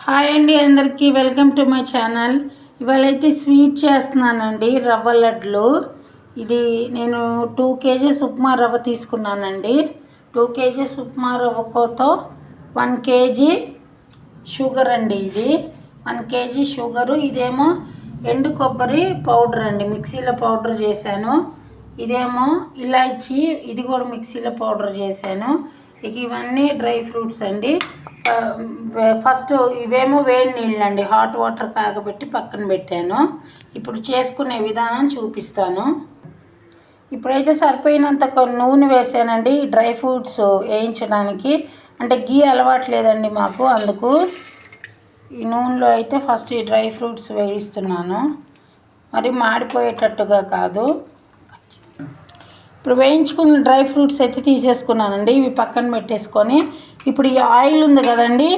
Hi అండి, అందరికీ welcome to my channel. ఇవాళైతే స్వీట్ చేస్తున్నానండి, రవ్వ లడ్లు. ఇది నేను 2 kgs ఉప్మా రవ్వ తీసుకున్నానండి. 2 kgs ఉప్మా రవ్వతో 1 kg షుగర్ అండి. ఇది 1 kg షుగరు. ఇదేమో ఎండు కొబ్బరి పౌడర్ అండి, మిక్సీలో పౌడర్ చేశాను. ఇదేమో ఇలాచీ, ఇది కూడా మిక్సీలో పౌడర్ చేశాను. ఇక ఇవన్నీ డ్రై ఫ్రూట్స్ అండి. ఫస్ట్ ఇవేమో వేడి నీళ్ళు అండి, హాట్ వాటర్ కాగబెట్టి పక్కన పెట్టాను. ఇప్పుడు చేసుకునే విధానం చూపిస్తాను. ఇప్పుడైతే సరిపోయినంత నూనె వేసానండి డ్రై ఫ్రూట్స్ వేయించడానికి. అంటే గీ అలవాట్లేదండి మాకు, అందుకు ఈ నూనెలో అయితే ఫస్ట్ ఈ డ్రై ఫ్రూట్స్ వేయిస్తున్నాను. మరి మాడిపోయేటట్టుగా కాదు. ఇప్పుడు వేయించుకున్న డ్రై ఫ్రూట్స్ అయితే తీసేసుకున్నానండి. ఇవి పక్కన పెట్టేసుకొని ఇప్పుడు ఈ ఆయిల్ ఉంది కదండి,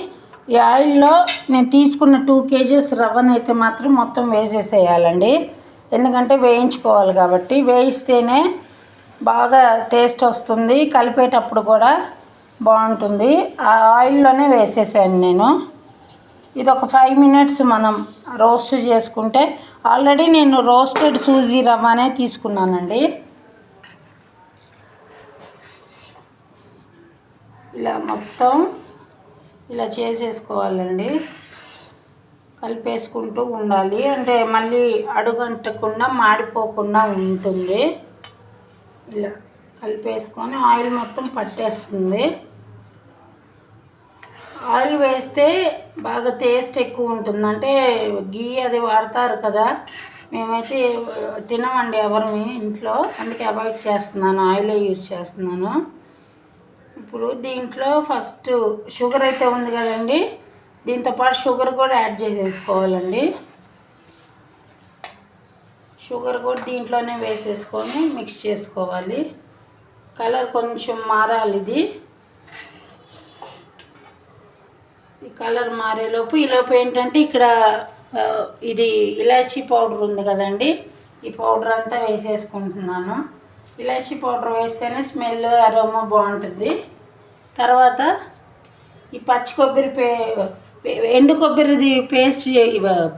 ఈ ఆయిల్లో నేను తీసుకున్న 2 kgs రవ్వను అయితే మాత్రం మొత్తం వేసేసేయాలండి. ఎందుకంటే వేయించుకోవాలి కాబట్టి, వేయిస్తేనే బాగా టేస్ట్ వస్తుంది, కలిపేటప్పుడు కూడా బాగుంటుంది. ఆ ఆయిల్లోనే వేసేసాను నేను. ఇది ఒక 5 minutes మనం రోస్ట్ చేసుకుంటే, ఆల్రెడీ నేను రోస్టెడ్ సూజీ రవ్వనే తీసుకున్నానండి. ఇలా మొత్తం ఇలా చేసేసుకోవాలండి, కలిపేసుకుంటూ ఉండాలి. అంటే మళ్ళీ అడుగంటకుండా మాడిపోకుండా ఉంటుంది. ఇలా కలిపేసుకొని ఆయిల్ మొత్తం పట్టేస్తుంది. ఆయిల్ వేస్తే బాగా టేస్ట్ ఎక్కువ ఉంటుంది. అంటే గీ అది వాడతారు కదా, మేమైతే తినమండి ఎవరిని ఇంట్లో, అందుకే అవాయిడ్ చేస్తున్నాను, ఆయిలే యూజ్ చేస్తున్నాను. ఇప్పుడు దీంట్లో ఫస్ట్ షుగర్ అయితే ఉంది కదండి, దీంతోపాటు షుగర్ కూడా యాడ్ చేసేసుకోవాలండి. షుగర్ కూడా దీంట్లోనే వేసేసుకొని మిక్స్ చేసుకోవాలి. కలర్ కొంచెం మారాలి. ఇది ఈ కలర్ మారేలోపు ఈలోపు ఏంటంటే ఇక్కడ ఇది ఇలాచీ పౌడర్ ఉంది కదండి, ఈ పౌడర్ అంతా వేసేసుకుంటున్నాను. ఇలాచీ పౌడర్ వేస్తేనే స్మెల్ అరోమా బాగుంటుంది. తర్వాత ఈ పచ్చి కొబ్బరి ఎండు కొబ్బరిది పేస్ట్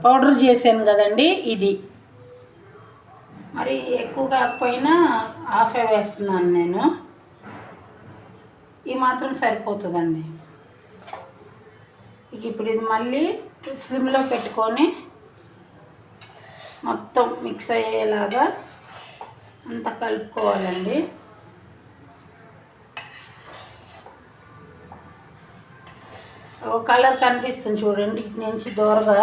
పౌడర్ చేశాను కదండి, ఇది మరి ఎక్కువ కాకపోయినా హాఫే వేస్తున్నాను నేను. ఈ మాత్రం సరిపోతుందండి. ఇక ఇప్పుడు ఇది మళ్ళీ స్లిమ్లో పెట్టుకొని మొత్తం మిక్స్ అయ్యేలాగా అంతా కలుపుకోవాలండి. ఒక కలర్ కనిపిస్తుంది చూడండి, ఇటు నుంచి దూరగా,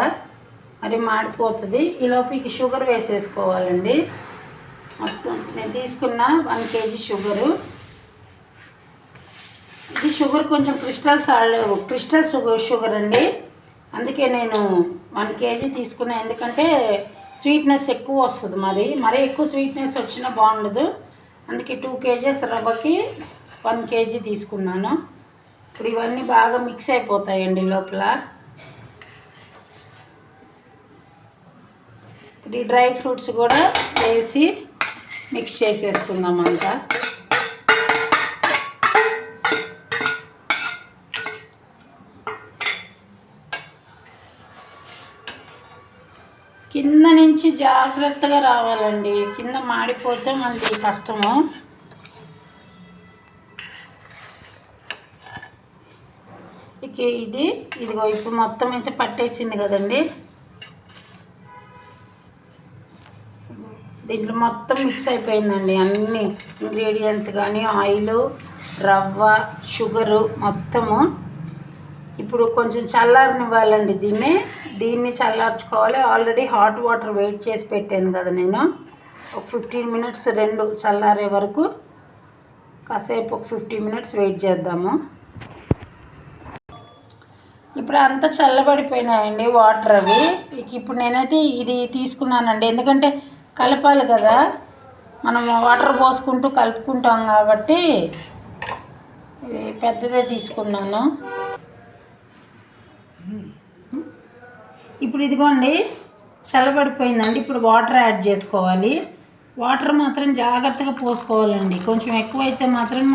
మరి మాడిపోతుంది. ఈలోపు ఇక షుగర్ వేసేసుకోవాలండి. మొత్తం నేను తీసుకున్న 1 kg షుగరు. ఇది షుగర్ కొంచెం క్రిస్టల్ షుగర్ అండి, అందుకే నేను 1 kg తీసుకున్నాను. ఎందుకంటే స్వీట్నెస్ ఎక్కువ వస్తుంది, మరీ ఎక్కువ స్వీట్నెస్ వచ్చినా బాగుండదు. అందుకే 2 kgs రవ్వకి 1 kg తీసుకున్నాను. ఇప్పుడు ఇవన్నీ బాగా మిక్స్ అయిపోతాయండి లోపల. ఇప్పుడు ఈ డ్రై ఫ్రూట్స్ కూడా వేసి మిక్స్ చేసేసుకుందాం అంతా. కింద నుంచి జాగ్రత్తగా రావాలండి, కింద మాడిపోతే మళ్ళీ కష్టము. ఇక ఇదిగో ఇప్పుడు మొత్తం అయితే పట్టేసింది కదండి, దీంట్లో మొత్తం మిక్స్ అయిపోయిందండి. అన్ని ఇంగ్రీడియంట్స్ కానీ ఆయిల్, రవ్వ, షుగరు మొత్తము. ఇప్పుడు కొంచెం చల్లారనివ్వాలండి దీన్ని చల్లార్చుకోవాలి. ఆల్రెడీ హాట్ వాటర్ వెయిట్ చేసి పెట్టాను కదా నేను. ఒక 15 minutes రెండు చల్లారే వరకు కాసేపు ఒక 15 minutes వెయిట్ చేద్దాము. ఇప్పుడు అంతా చల్లబడిపోయినాయండి వాటర్ అవి. ఇప్పుడు నేనైతే ఇది తీసుకున్నానండి, ఎందుకంటే కలపాలి కదా, మనం వాటర్ పోసుకుంటూ కలుపుకుంటాం కాబట్టి ఇది పెద్దదే తీసుకున్నాను. ఇప్పుడు ఇదిగోండి చల్లబడిపోయిందండి. ఇప్పుడు వాటర్ యాడ్ చేసుకోవాలి. వాటర్ మాత్రం జాగ్రత్తగా పోసుకోవాలండి, కొంచెం ఎక్కువైతే మాత్రం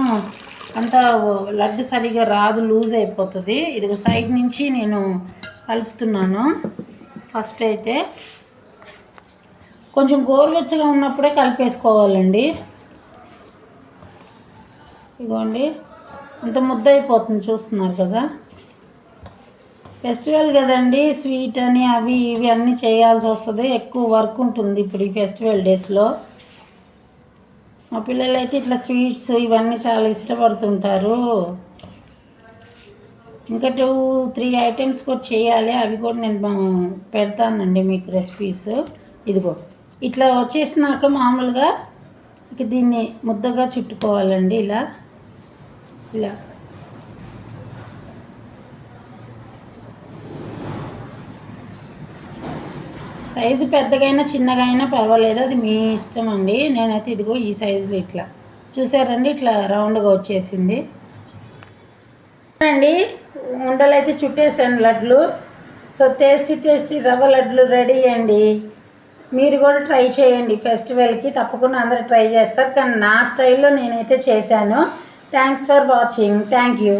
అంత లడ్డు సరిగా రాదు, లూజ్ అయిపోతుంది. ఇది సైడ్ నుంచి నేను కలుపుతున్నాను. ఫస్ట్ అయితే కొంచెం గోరువెచ్చగా ఉన్నప్పుడే కలిపేసుకోవాలండి. ఇదిగోండి అంత ముద్ద అయిపోతుంది, చూస్తున్నారు కదా. ఫెస్టివల్ కదండి, స్వీట్ అని అవి ఇవి అన్నీ చేయాల్సి వస్తుంది, ఎక్కువ వర్క్ ఉంటుంది ఇప్పుడు ఈ ఫెస్టివల్ డేస్లో. మా పిల్లలు అయితే ఇట్లా స్వీట్స్ ఇవన్నీ చాలా ఇష్టపడుతుంటారు. ఇంకా 2-3 ఐటమ్స్ కూడా చేయాలి, అవి కూడా నేను పెడతానండి మీకు రెసిపీస్. ఇదిగో ఇట్లా వచ్చేసినాక మామూలుగా ఇక దీన్ని ముద్దగా చుట్టుకోవాలండి. ఇలా ఇలా సైజు పెద్దగైనా చిన్నగా అయినా పర్వాలేదు, అది మీ ఇష్టం అండి. నేనైతే ఇదిగో ఈ సైజులో ఇట్లా చూసారండి, ఇట్లా రౌండ్గా వచ్చేసింది అండి. ఉండలు అయితే చుట్టేసాను లడ్లు. సో టేస్టీ రవ్వ లడ్లు రెడీ అండి. మీరు కూడా ట్రై చేయండి, ఫెస్టివల్కి తప్పకుండా అందరూ ట్రై చేస్తారు, కానీ నా స్టైల్లో నేనైతే చేశాను. Thanks for watching. Thank you.